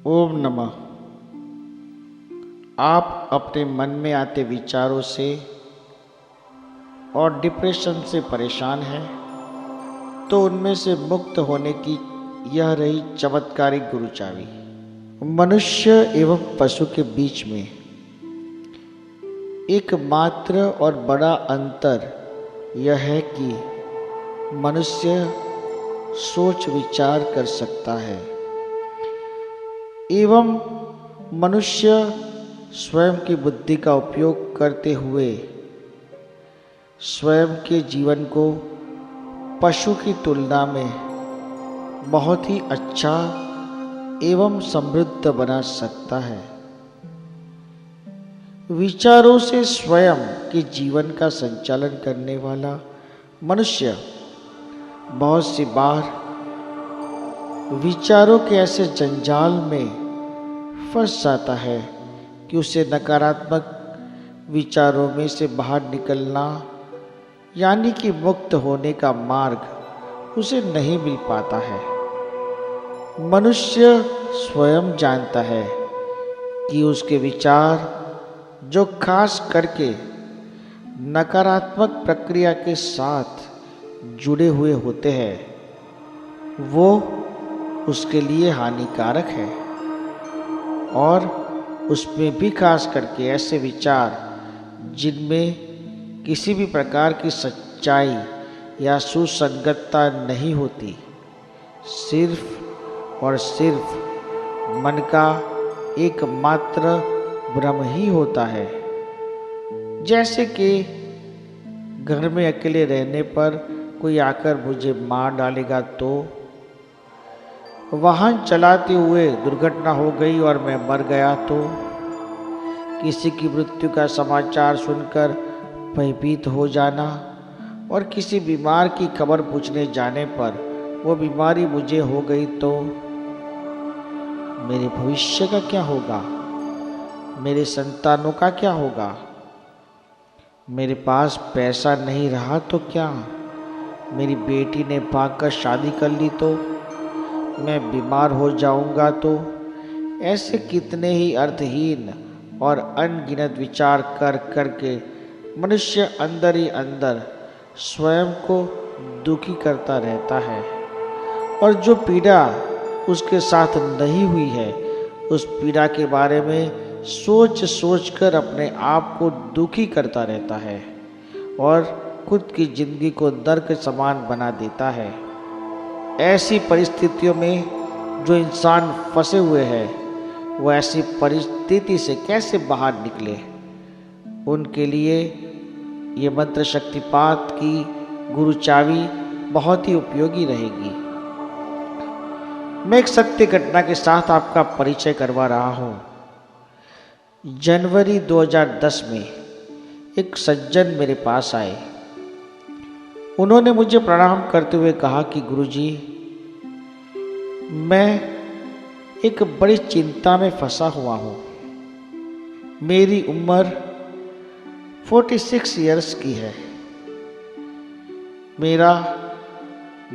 ओम नमः। आप अपने मन में आते विचारों से और डिप्रेशन से परेशान हैं, तो उनमें से मुक्त होने की यह रही चमत्कारिक गुरु चाबी। मनुष्य एवं पशु के बीच में एकमात्र और बड़ा अंतर यह है कि मनुष्य सोच विचार कर सकता है एवं मनुष्य स्वयं की बुद्धि का उपयोग करते हुए स्वयं के जीवन को पशु की तुलना में बहुत ही अच्छा एवं समृद्ध बना सकता है। विचारों से स्वयं के जीवन का संचालन करने वाला मनुष्य बहुत सी बार विचारों के ऐसे जंजाल में फंस जाता है कि उसे नकारात्मक विचारों में से बाहर निकलना यानी कि मुक्त होने का मार्ग उसे नहीं मिल पाता है। मनुष्य स्वयं जानता है कि उसके विचार जो खास करके नकारात्मक प्रक्रिया के साथ जुड़े हुए होते हैं वो उसके लिए हानिकारक है, और उसमें भी खास करके ऐसे विचार जिनमें किसी भी प्रकार की सच्चाई या सुसंगतता नहीं होती, सिर्फ और सिर्फ मन का एकमात्र भ्रम ही होता है। जैसे कि घर में अकेले रहने पर कोई आकर मुझे मार डालेगा, तो वाहन चलाते हुए दुर्घटना हो गई और मैं मर गया, तो किसी की मृत्यु का समाचार सुनकर भयभीत हो जाना और किसी बीमार की खबर पूछने जाने पर वो बीमारी मुझे हो गई, तो मेरे भविष्य का क्या होगा, मेरे संतानों का क्या होगा, मेरे पास पैसा नहीं रहा तो क्या, मेरी बेटी ने भागकर शादी कर ली तो मैं बीमार हो जाऊंगा, तो ऐसे कितने ही अर्थहीन और अनगिनत विचार कर करके मनुष्य अंदर ही अंदर स्वयं को दुखी करता रहता है, और जो पीड़ा उसके साथ नहीं हुई है उस पीड़ा के बारे में सोच सोच कर अपने आप को दुखी करता रहता है और खुद की जिंदगी को नर्क समान बना देता है। ऐसी परिस्थितियों में जो इंसान फंसे हुए हैं वो ऐसी परिस्थिति से कैसे बाहर निकले, उनके लिए ये मंत्र शक्तिपात की गुरु चाबी बहुत ही उपयोगी रहेगी। मैं एक सत्य घटना के साथ आपका परिचय करवा रहा हूँ। जनवरी 2010 में एक सज्जन मेरे पास आए। उन्होंने मुझे प्रणाम करते हुए कहा कि गुरुजी, मैं एक बड़ी चिंता में फंसा हुआ हूँ। मेरी उम्र 46 इयर्स की है। मेरा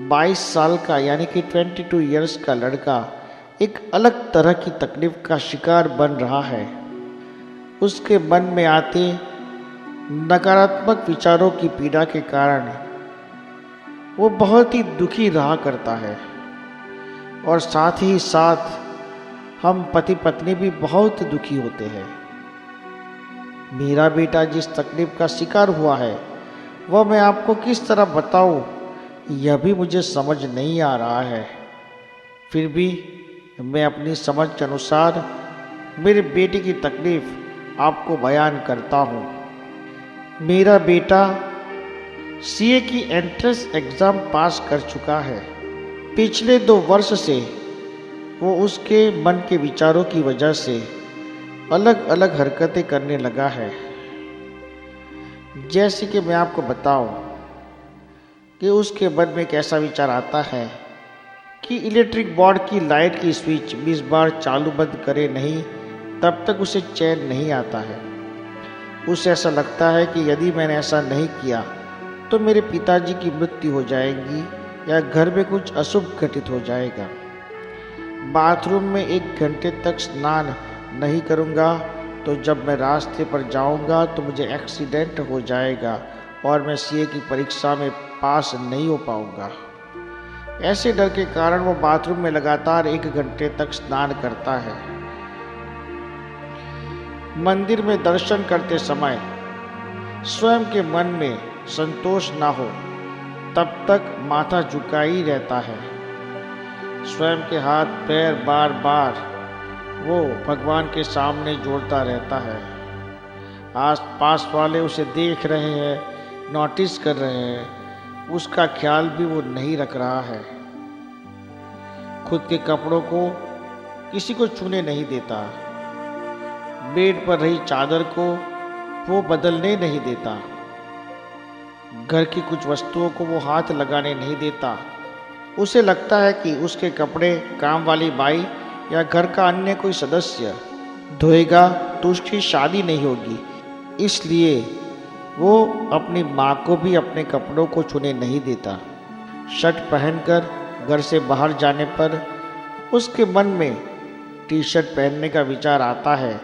22 साल का यानी कि 22 इयर्स का लड़का एक अलग तरह की तकलीफ का शिकार बन रहा है। उसके मन में आते नकारात्मक विचारों की पीड़ा के कारण वो बहुत ही दुखी रहा करता है, और साथ ही साथ हम पति पत्नी भी बहुत दुखी होते हैं। मेरा बेटा जिस तकलीफ का शिकार हुआ है वह मैं आपको किस तरह बताऊं, यह भी मुझे समझ नहीं आ रहा है। फिर भी मैं अपनी समझ के अनुसार मेरे बेटे की तकलीफ आपको बयान करता हूं। मेरा बेटा सीए की एंट्रेंस एग्ज़ाम पास कर चुका है। पिछले 2 वर्ष से वो उसके मन के विचारों की वजह से अलग अलग हरकतें करने लगा है। जैसे कि मैं आपको बताऊं कि उसके मन में कैसा विचार आता है कि इलेक्ट्रिक बोर्ड की लाइट की स्विच 20 बार चालू बंद करे नहीं तब तक उसे चैन नहीं आता है। उसे ऐसा लगता है कि यदि मैंने ऐसा नहीं किया तो मेरे पिताजी की मृत्यु हो जाएगी या घर में कुछ अशुभ घटित हो जाएगा। बाथरूम में 1 घंटे तक स्नान नहीं करूँगा तो जब मैं रास्ते पर जाऊँगा तो मुझे एक्सीडेंट हो जाएगा और मैं सीए की परीक्षा में पास नहीं हो पाऊँगा। ऐसे डर के कारण वो बाथरूम में लगातार 1 घंटे तक स्नान करता है। मंदिर में दर्शन करते समय स्वयं के मन में संतोष ना हो तब तक माथा झुका ही रहता है। स्वयं के हाथ पैर बार बार वो भगवान के सामने जोड़ता रहता है। आस पास वाले उसे देख रहे हैं, नोटिस कर रहे हैं, उसका ख्याल भी वो नहीं रख रहा है। खुद के कपड़ों को किसी को छूने नहीं देता। बेड पर रही चादर को वो बदलने नहीं देता। घर की कुछ वस्तुओं को वो हाथ लगाने नहीं देता। उसे लगता है कि उसके कपड़े काम वाली बाई या घर का अन्य कोई सदस्य धोएगा तो उसकी शादी नहीं होगी। इसलिए वो अपनी माँ को भी अपने कपड़ों को छूने नहीं देता। शर्ट पहनकर घर से बाहर जाने पर उसके मन में टी शर्ट पहनने का विचार आता है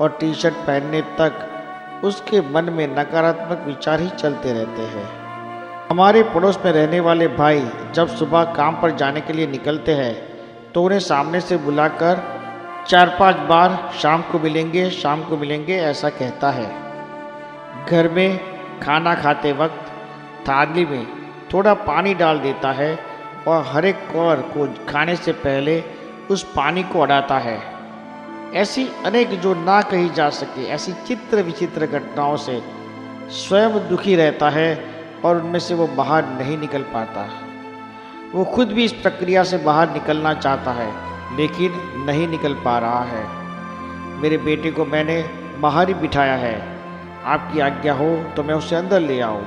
और टी शर्ट पहनने तक उसके मन में नकारात्मक विचार ही चलते रहते हैं। हमारे पड़ोस में रहने वाले भाई जब सुबह काम पर जाने के लिए निकलते हैं तो उन्हें सामने से बुलाकर 4-5 बार शाम को मिलेंगे ऐसा कहता है। घर में खाना खाते वक्त थाली में थोड़ा पानी डाल देता है और हर एक कौर को खाने से पहले उस पानी को अड़ाता है। ऐसी अनेक जो ना कही जा सके ऐसी चित्र विचित्र घटनाओं से स्वयं दुखी रहता है और उनमें से वो बाहर नहीं निकल पाता। वो खुद भी इस प्रक्रिया से बाहर निकलना चाहता है लेकिन नहीं निकल पा रहा है। मेरे बेटे को मैंने बाहर ही बिठाया है। आपकी आज्ञा हो तो मैं उसे अंदर ले आऊं।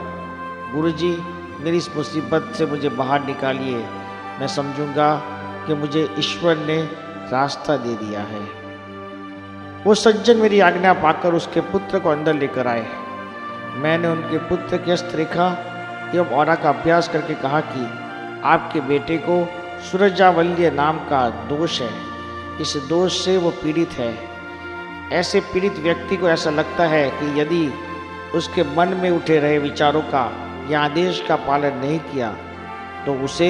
गुरुजी, मेरी इस मुसीबत से मुझे बाहर निकालिए। मैं समझूंगा कि मुझे ईश्वर ने रास्ता दे दिया है। वो सज्जन मेरी आज्ञा पाकर उसके पुत्र को अंदर लेकर आए। मैंने उनके पुत्र की हस्तरेखा एवं औरा का अभ्यास करके कहा कि आपके बेटे को सूरजावल्य नाम का दोष है। इस दोष से वो पीड़ित है। ऐसे पीड़ित व्यक्ति को ऐसा लगता है कि यदि उसके मन में उठे रहे विचारों का या आदेश का पालन नहीं किया तो उसे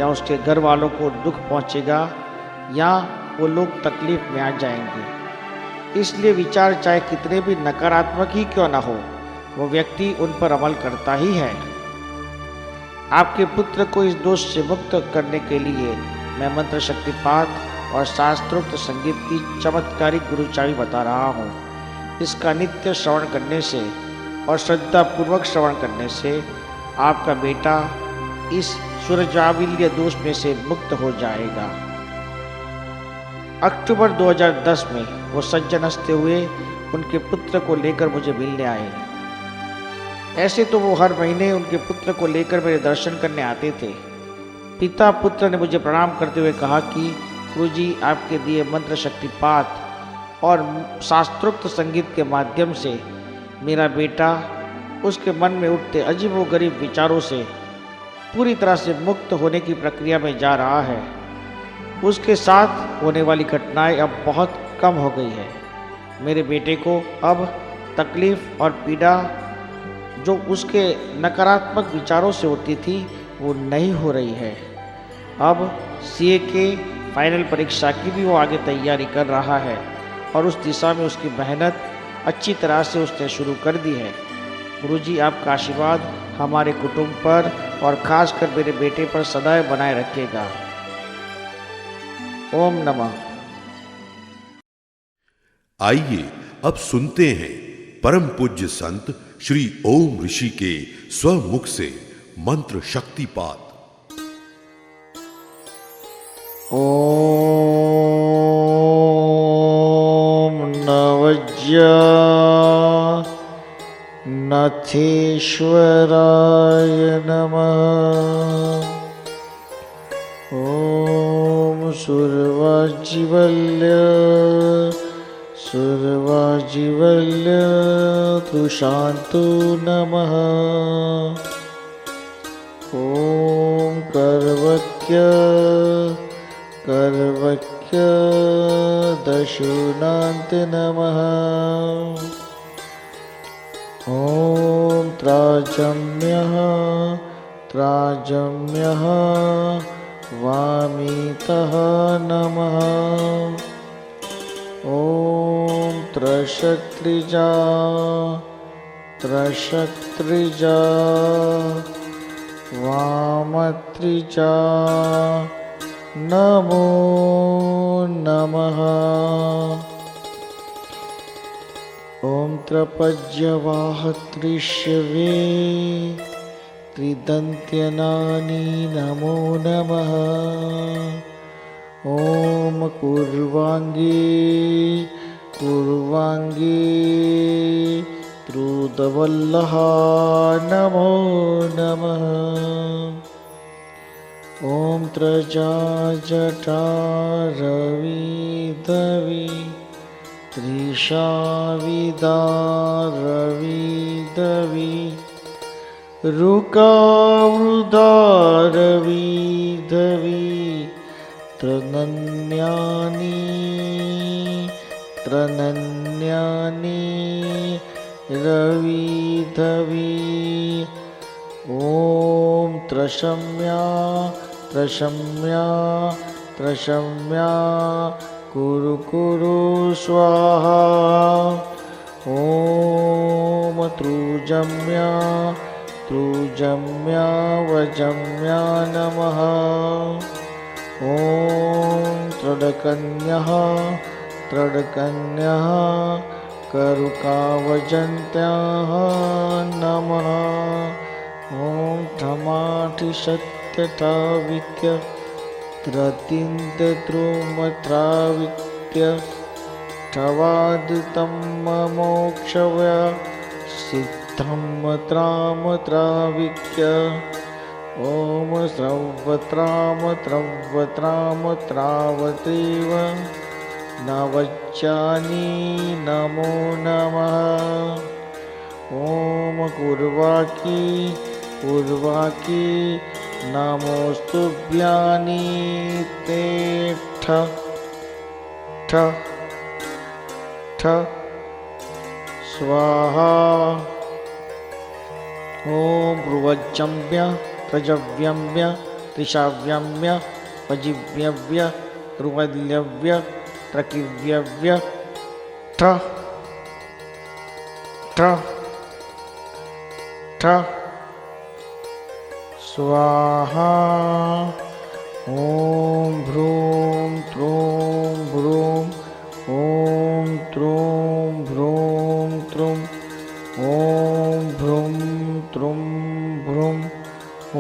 या उसके घर वालों को दुख पहुंचेगा या वो लोग तकलीफ में आ जाएंगे। इसलिए विचार चाहे कितने भी नकारात्मक ही क्यों ना हो, वो व्यक्ति उन पर अमल करता ही है। आपके पुत्र को इस दोष से मुक्त करने के लिए मैं मंत्र शक्तिपात और शास्त्रोक्त संगीत की चमत्कारिक गुरु चाबी बता रहा हूँ। इसका नित्य श्रवण करने से और श्रद्धा पूर्वक श्रवण करने से आपका बेटा इस सूरजावल्य दोष में से मुक्त हो जाएगा। अक्टूबर 2010 में वो सज्जन हंसते हुए उनके पुत्र को लेकर मुझे मिलने आए। ऐसे तो वो हर महीने उनके पुत्र को लेकर मेरे दर्शन करने आते थे। पिता पुत्र ने मुझे प्रणाम करते हुए कहा कि गुरुजी, आपके दिए मंत्र शक्तिपात और शास्त्रोक्त संगीत के माध्यम से मेरा बेटा उसके मन में उठते अजीबोगरीब विचारों से पूरी तरह से मुक्त होने की प्रक्रिया में जा रहा है। उसके साथ होने वाली घटनाएं अब बहुत कम हो गई है। मेरे बेटे को अब तकलीफ और पीड़ा जो उसके नकारात्मक विचारों से होती थी वो नहीं हो रही है। अब सीए के फाइनल परीक्षा की भी वो आगे तैयारी कर रहा है और उस दिशा में उसकी मेहनत अच्छी तरह से उसने शुरू कर दी है। गुरुजी, आपका आशीर्वाद हमारे कुटुंब पर और खासकर मेरे बेटे पर सदैव बनाए रखेगा। ओम नमः। आइए अब सुनते हैं परम पूज्य संत श्री ओम ऋषि के स्वमुख से मंत्र शक्तिपात। ओम नवज्या नथेश्वराय नमः। ओम सुरवाजीवल्य तुशान्तु नमः। ओम सर्वज्ञ दशुनान्त नमः। ॐ त्राजम्यः त्राजम्यः वामीतः नमः। ॐ त्रशत्रिजा त्रशत्रिजा वामत्रिजा नमो नमः। ॐ त्रपज्यवाहत्रिष्यवे त्रिदन्त्यनानि नमो नमः। ॐ कुर्वाङ्गी कुर्वाङ्गी त्रुदवल्लः नमो नमः। ॐ त्रजा जटा रविदवि त्रिशाविदा रविदवि रुकावृदा रविदवि त्रनन्यानि त्रनन्यानि रविदवि। ॐ त्रशम्या त्रशम्या त्रशम्या कुरु कुरु स्वाहा। ॐ त्रुजम्या त्रुजम्या वजम्या नमः। ॐ त्र्यकन्यः त्र्यकन्यः करुकावजन्त्याः नमः। ॐ ठमाठिशत्यठावित्य त्रतिन्द्रुमत्रावित्य ठवादितं मोक्षव्य सिद्धं त्रामत्राविक्य। ॐ स्रवत्रामत्रवत्रामत्रावतीव नवच्चानि नमो नमः। ॐ कुर्वाकी कुर्वाकी नमोस्तुभ्यानि ते ठ ठ ठ स्वाहा। ॐ भ्रुवज्जम्य प्रजव्यम्य त्रिशाव्यम्य वजिव्यव्य रुवल्यव्य त्रकिव्यव्य ठ ठ ठ स्वाहा। ॐ भ्रूं त्रूं भ्रूं ॐ त्रूं भ्रूं त्रुं ॐ भ्रूं त्रुं भ्रूं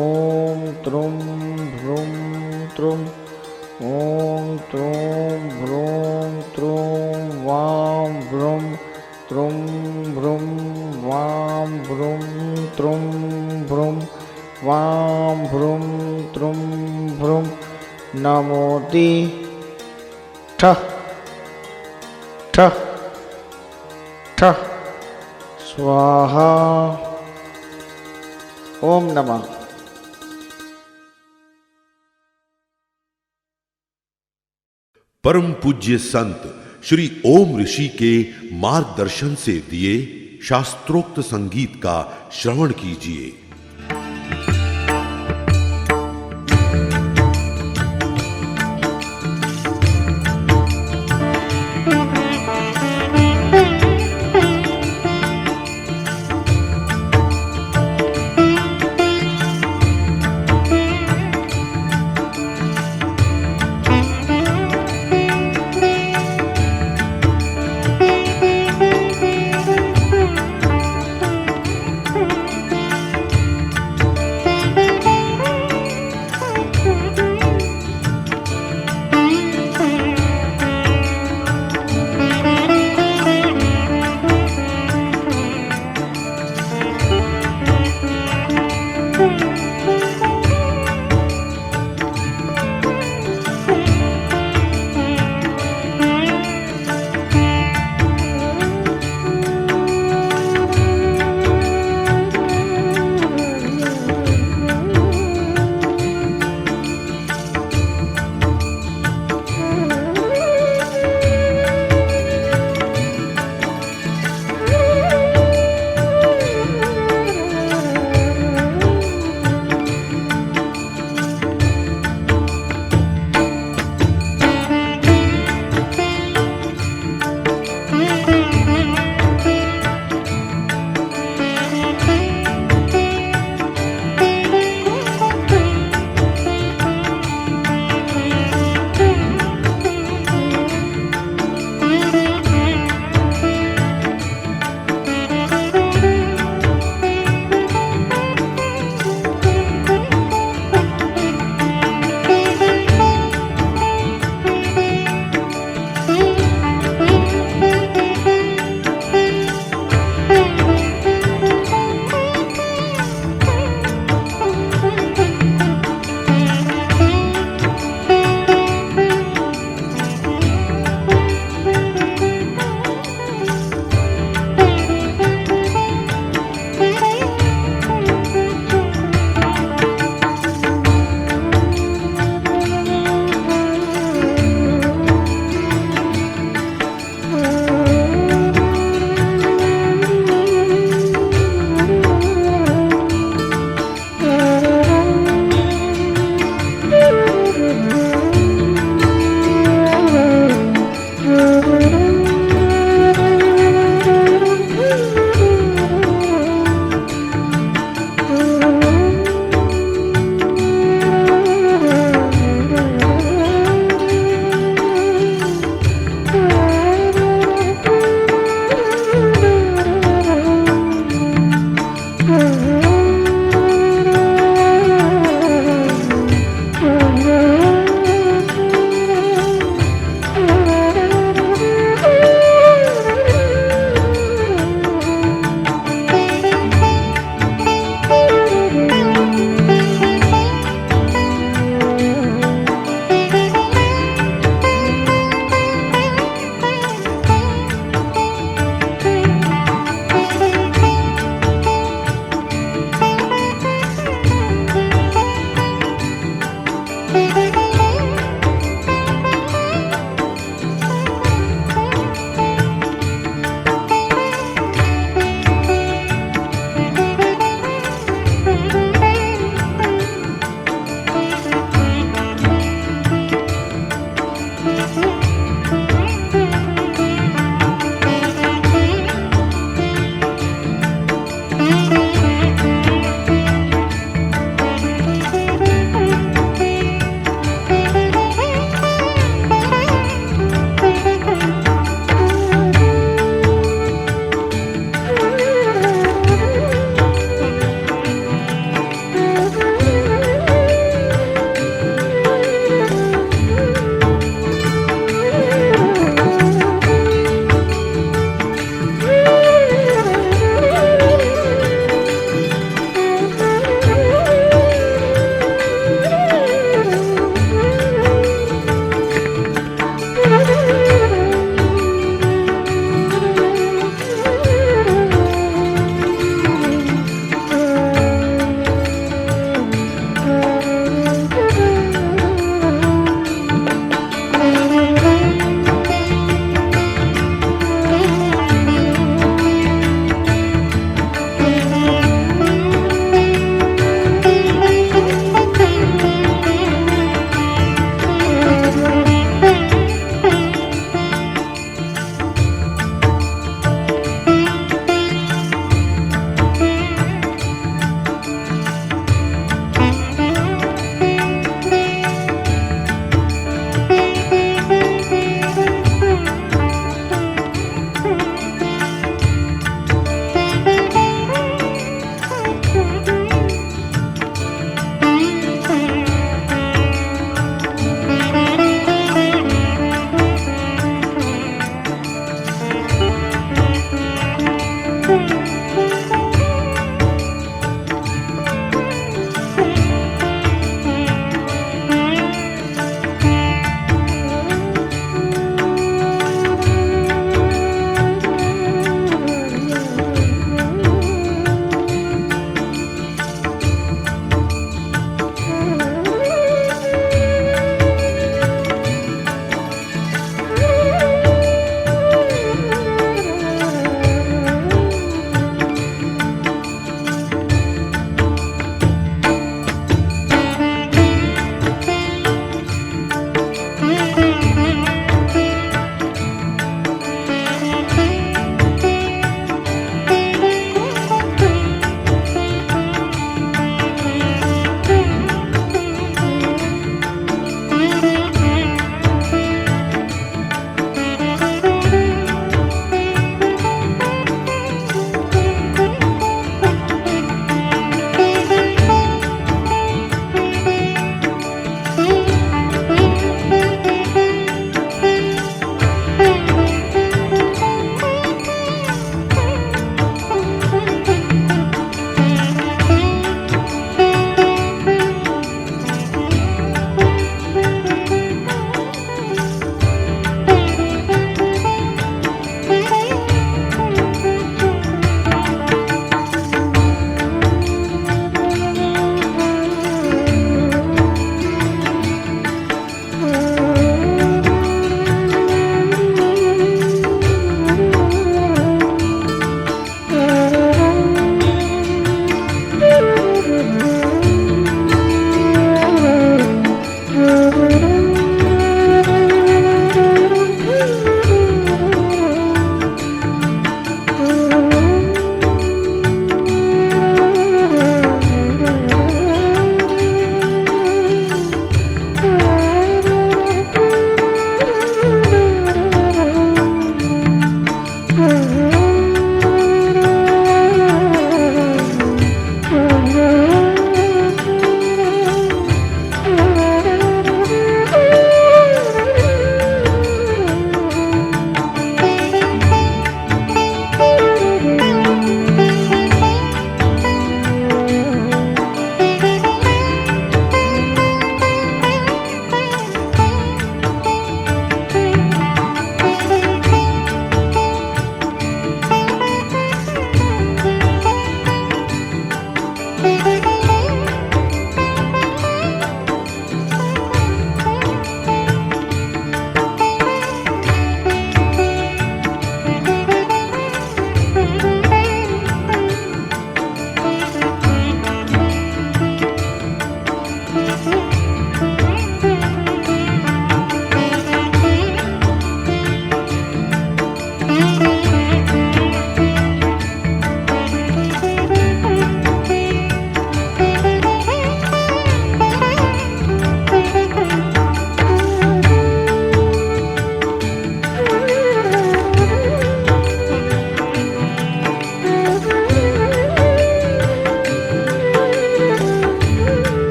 ॐ त्रुं भ्रूं त्रुं ॐ त्रूं भ्रूं त्रुं वां भ्रूं त्रुं भ्रूं वां भ्रूं त्रुं भ्रूं वां भ्रूं त्रुं भ्रूं नमोति ठ ठ ठ स्वाहा। ओम नमः। परम पूज्य संत श्री ओम ऋषि के मार्गदर्शन से दिए शास्त्रोक्त संगीत का श्रवण कीजिए।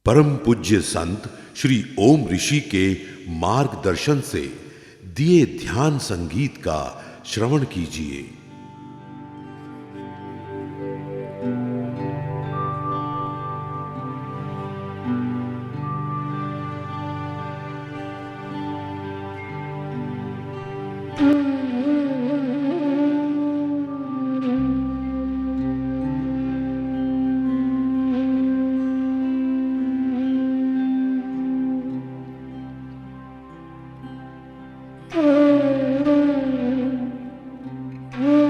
परम पूज्य संत श्री ओम ऋषि के मार्गदर्शन से दिए ध्यान संगीत का श्रवण कीजिए। Mm-hmm.